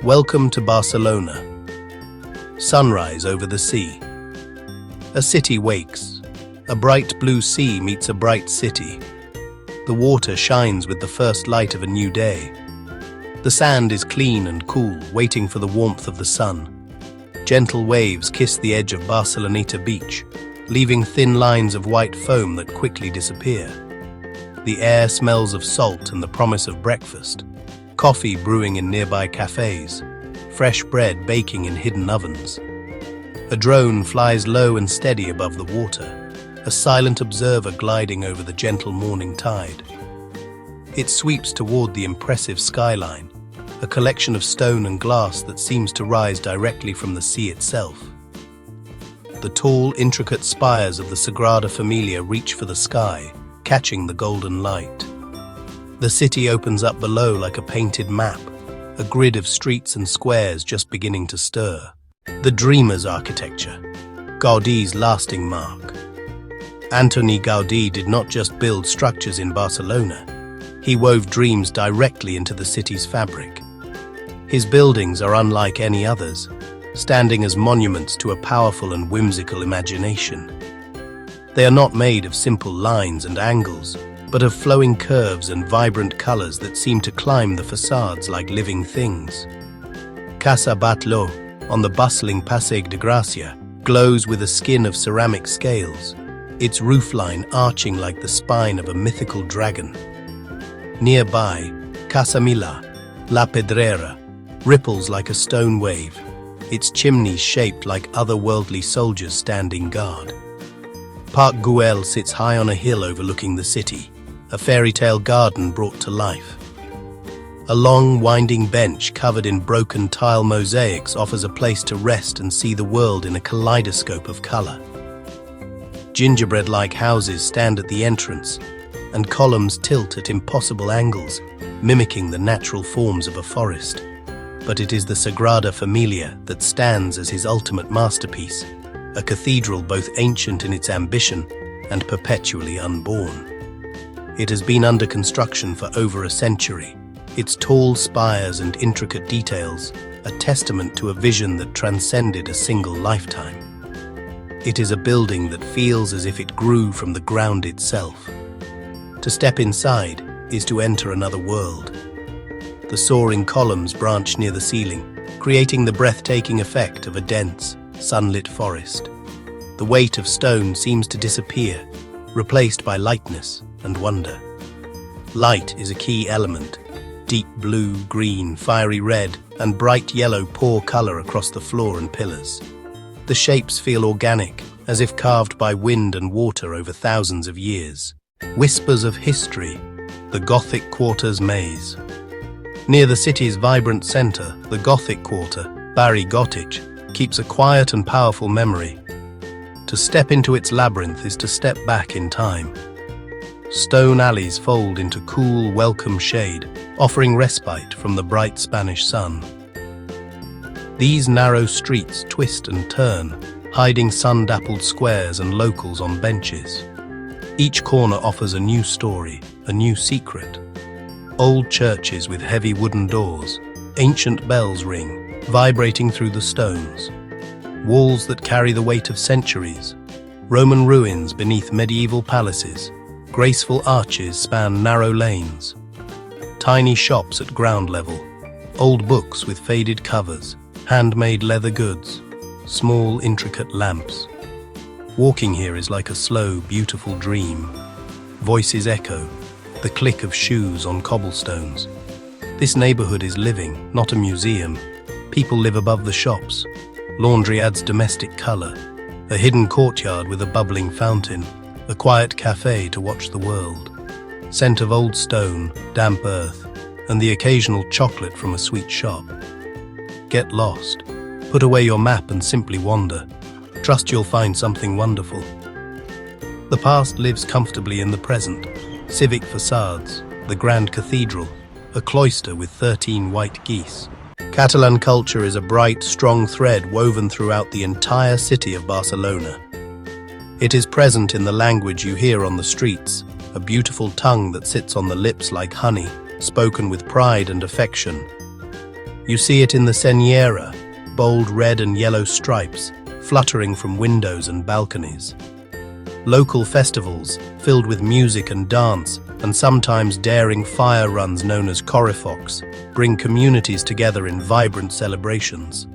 Welcome to Barcelona. Sunrise over the sea. A city wakes. A bright blue sea meets a bright city. The water shines with the first light of a new day. The sand is clean and cool, waiting for the warmth of the sun. Gentle waves kiss the edge of Barceloneta Beach, leaving thin lines of white foam that quickly disappear. The air smells of salt and the promise of breakfast. Coffee brewing in nearby cafes, fresh bread baking in hidden ovens. A drone flies low and steady above the water, a silent observer gliding over the gentle morning tide. It sweeps toward the impressive skyline, a collection of stone and glass that seems to rise directly from the sea itself. The tall, intricate spires of the Sagrada Familia reach for the sky, catching the golden light. The city opens up below like a painted map, a grid of streets and squares just beginning to stir. The dreamer's architecture, Gaudí's lasting mark. Antoni Gaudí did not just build structures in Barcelona, he wove dreams directly into the city's fabric. His buildings are unlike any others, standing as monuments to a powerful and whimsical imagination. They are not made of simple lines and angles, but of flowing curves and vibrant colors that seem to climb the facades like living things. Casa Batlló, on the bustling Passeig de Gràcia, glows with a skin of ceramic scales, its roofline arching like the spine of a mythical dragon. Nearby, Casa Milà, La Pedrera, ripples like a stone wave, its chimneys shaped like otherworldly soldiers standing guard. Parc Güell sits high on a hill overlooking the city, a fairy tale garden brought to life. A long, winding bench covered in broken tile mosaics offers a place to rest and see the world in a kaleidoscope of color. Gingerbread-like houses stand at the entrance, and columns tilt at impossible angles, mimicking the natural forms of a forest. But it is the Sagrada Familia that stands as his ultimate masterpiece, a cathedral both ancient in its ambition and perpetually unborn. It has been under construction for over a century, its tall spires and intricate details a testament to a vision that transcended a single lifetime. It is a building that feels as if it grew from the ground itself. To step inside is to enter another world. The soaring columns branch near the ceiling, creating the breathtaking effect of a dense, sunlit forest. The weight of stone seems to disappear, replaced by lightness and wonder. Light is a key element. Deep blue, green, fiery red, and bright yellow pour color across the floor and pillars. The shapes feel organic, as if carved by wind and water over thousands of years. Whispers of history, the Gothic Quarter's maze. Near the city's vibrant center, the Gothic Quarter, Barri Gothic, keeps a quiet and powerful memory. To step into its labyrinth is to step back in time. Stone alleys fold into cool, welcome shade, offering respite from the bright Spanish sun. These narrow streets twist and turn, hiding sun-dappled squares and locals on benches. Each corner offers a new story, a new secret. Old churches with heavy wooden doors, ancient bells ring, vibrating through the stones. Walls that carry the weight of centuries. Roman ruins beneath medieval palaces. Graceful arches span narrow lanes. Tiny shops at ground level. Old books with faded covers. Handmade leather goods. Small, intricate lamps. Walking here is like a slow, beautiful dream. Voices echo, the click of shoes on cobblestones. This neighborhood is living, not a museum. People live above the shops. Laundry adds domestic color. A hidden courtyard with a bubbling fountain. A quiet cafe to watch the world. Scent of old stone, damp earth, and the occasional chocolate from a sweet shop. Get lost. Put away your map and simply wander. Trust you'll find something wonderful. The past lives comfortably in the present. Civic facades, the Grand Cathedral, a cloister with 13 white geese. Catalan culture is a bright, strong thread woven throughout the entire city of Barcelona. It is present in the language you hear on the streets, a beautiful tongue that sits on the lips like honey, spoken with pride and affection. You see it in the Señera, bold red and yellow stripes fluttering from windows and balconies. Local festivals, filled with music and dance, and sometimes daring fire runs known as corrifocs, bring communities together in vibrant celebrations.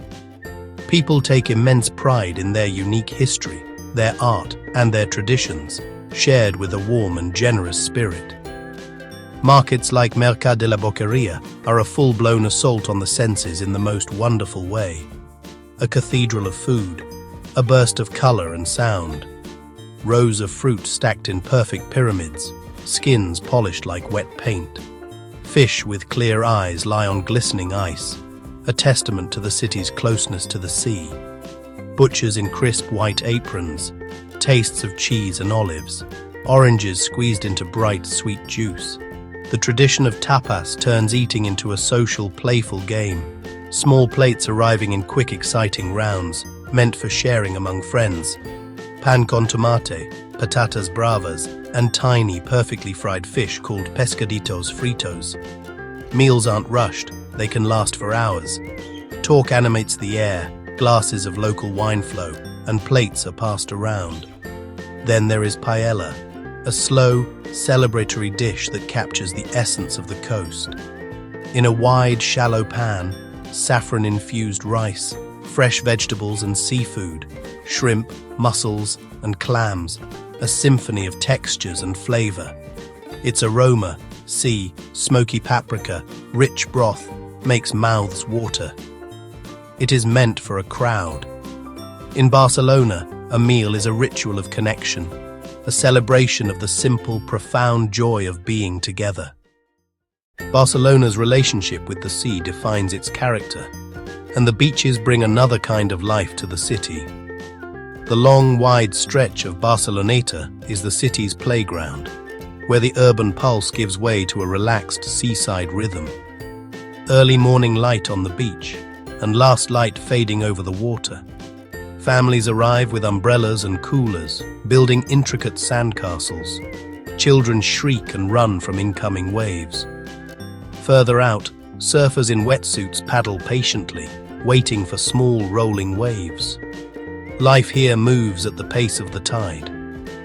People take immense pride in their unique history, their art, and their traditions, shared with a warm and generous spirit. Markets like Mercat de la Boqueria are a full-blown assault on the senses in the most wonderful way. A cathedral of food, a burst of color and sound. Rows of fruit stacked in perfect pyramids, skins polished like wet paint. Fish with clear eyes lie on glistening ice, a testament to the city's closeness to the sea. Butchers in crisp white aprons, tastes of cheese and olives, oranges squeezed into bright, sweet juice. The tradition of tapas turns eating into a social, playful game. Small plates arriving in quick, exciting rounds, meant for sharing among friends. Pan con tomate, patatas bravas, and tiny, perfectly fried fish called pescaditos fritos. Meals aren't rushed, they can last for hours. Talk animates the air, glasses of local wine flow, and plates are passed around. Then there is paella, a slow, celebratory dish that captures the essence of the coast. In a wide, shallow pan, saffron-infused rice, fresh vegetables and seafood, shrimp, mussels, and clams, a symphony of textures and flavor. Its aroma, smoky paprika, rich broth, makes mouths water. It is meant for a crowd. In Barcelona, a meal is a ritual of connection, a celebration of the simple, profound joy of being together. Barcelona's relationship with the sea defines its character, and the beaches bring another kind of life to the city. The long, wide stretch of Barceloneta is the city's playground, where the urban pulse gives way to a relaxed seaside rhythm. Early morning light on the beach, and last light fading over the water. Families arrive with umbrellas and coolers, building intricate sandcastles. Children shriek and run from incoming waves. Further out, surfers in wetsuits paddle patiently, waiting for small rolling waves. Life here moves at the pace of the tide.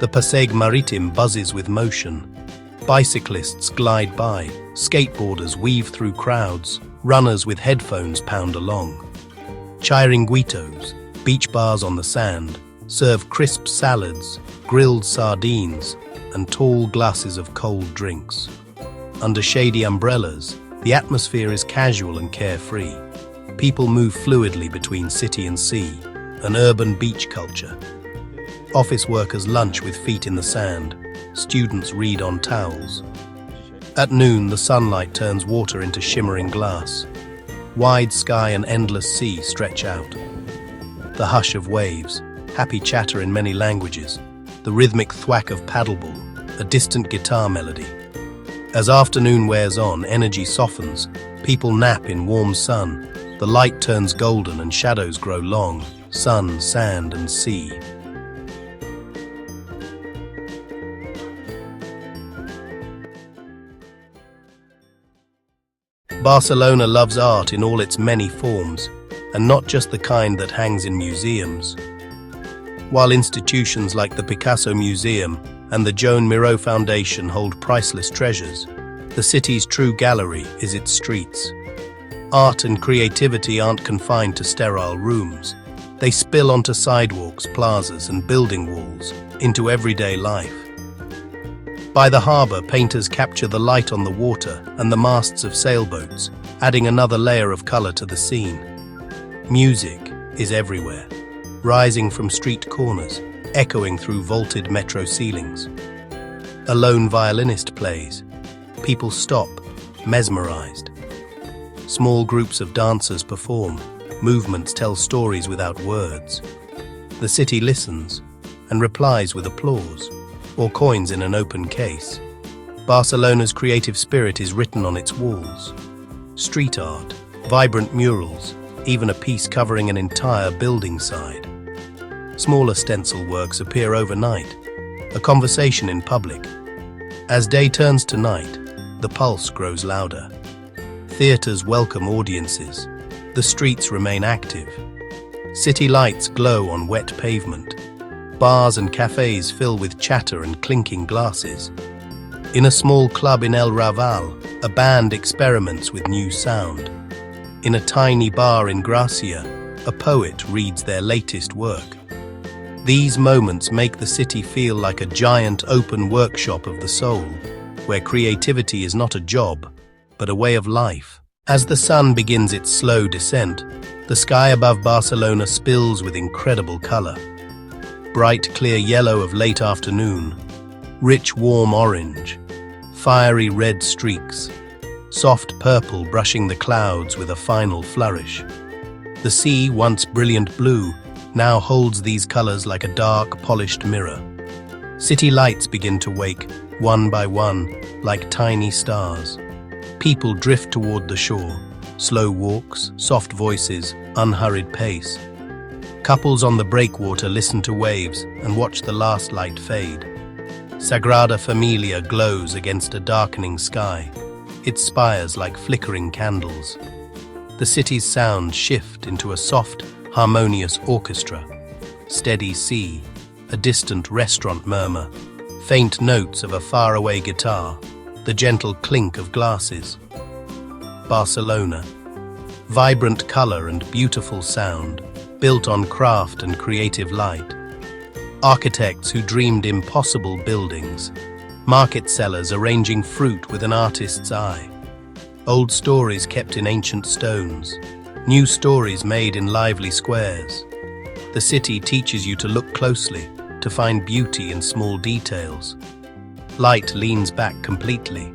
The Passeig Marítim buzzes with motion. Bicyclists glide by, skateboarders weave through crowds, runners with headphones pound along. Chiringuitos, beach bars on the sand, serve crisp salads, grilled sardines, and tall glasses of cold drinks. Under shady umbrellas, the atmosphere is casual and carefree. People move fluidly between city and sea, an urban beach culture. Office workers lunch with feet in the sand. Students read on towels. At noon, the sunlight turns water into shimmering glass. Wide sky and endless sea stretch out. The hush of waves, happy chatter in many languages, the rhythmic thwack of paddleball, a distant guitar melody. As afternoon wears on, energy softens. People nap in warm sun. The light turns golden and shadows grow long. Sun, sand, and sea. Barcelona loves art in all its many forms, and not just the kind that hangs in museums. While institutions like the Picasso Museum and the Joan Miró Foundation hold priceless treasures, the city's true gallery is its streets. Art and creativity aren't confined to sterile rooms. They spill onto sidewalks, plazas, and building walls, into everyday life. By the harbor, painters capture the light on the water and the masts of sailboats, adding another layer of color to the scene. Music is everywhere, rising from street corners, echoing through vaulted metro ceilings. A lone violinist plays. People stop, mesmerized. Small groups of dancers perform. Movements tell stories without words. The city listens and replies with applause, or coins in an open case. Barcelona's creative spirit is written on its walls. Street art, vibrant murals, even a piece covering an entire building side. Smaller stencil works appear overnight, a conversation in public. As day turns to night, the pulse grows louder. Theaters welcome audiences, The streets remain active. City lights glow on wet pavement. Bars and cafes fill with chatter and clinking glasses. In a small club in El Raval, a band experiments with new sound. In a tiny bar in Gracia, a poet reads their latest work. These moments make the city feel like a giant open workshop of the soul, where creativity is not a job, but a way of life. As the sun begins its slow descent, the sky above Barcelona spills with incredible color. Bright clear yellow of late afternoon, rich warm orange, fiery red streaks, soft purple brushing the clouds with a final flourish. The sea, once brilliant blue, now holds these colors like a dark, polished mirror. City lights begin to wake, one by one, like tiny stars. People drift toward the shore, slow walks, soft voices, unhurried pace. Couples on the breakwater listen to waves and watch the last light fade. Sagrada Familia glows against a darkening sky, its spires like flickering candles. The city's sounds shift into a soft, harmonious orchestra. Steady sea, a distant restaurant murmur, faint notes of a faraway guitar, the gentle clink of glasses. Barcelona. Vibrant color and beautiful sound, built on craft and creative light. Architects who dreamed impossible buildings. Market sellers arranging fruit with an artist's eye. Old stories kept in ancient stones. New stories made in lively squares. The city teaches you to look closely, to find beauty in small details. Light leans back completely.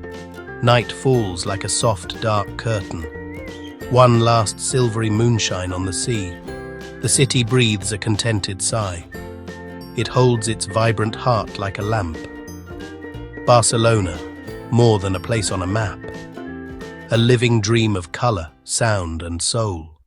Night falls like a soft, dark curtain. One last silvery moonshine on the sea. The city breathes a contented sigh. It holds its vibrant heart like a lamp. Barcelona, more than a place on a map. A living dream of color, sound, and soul.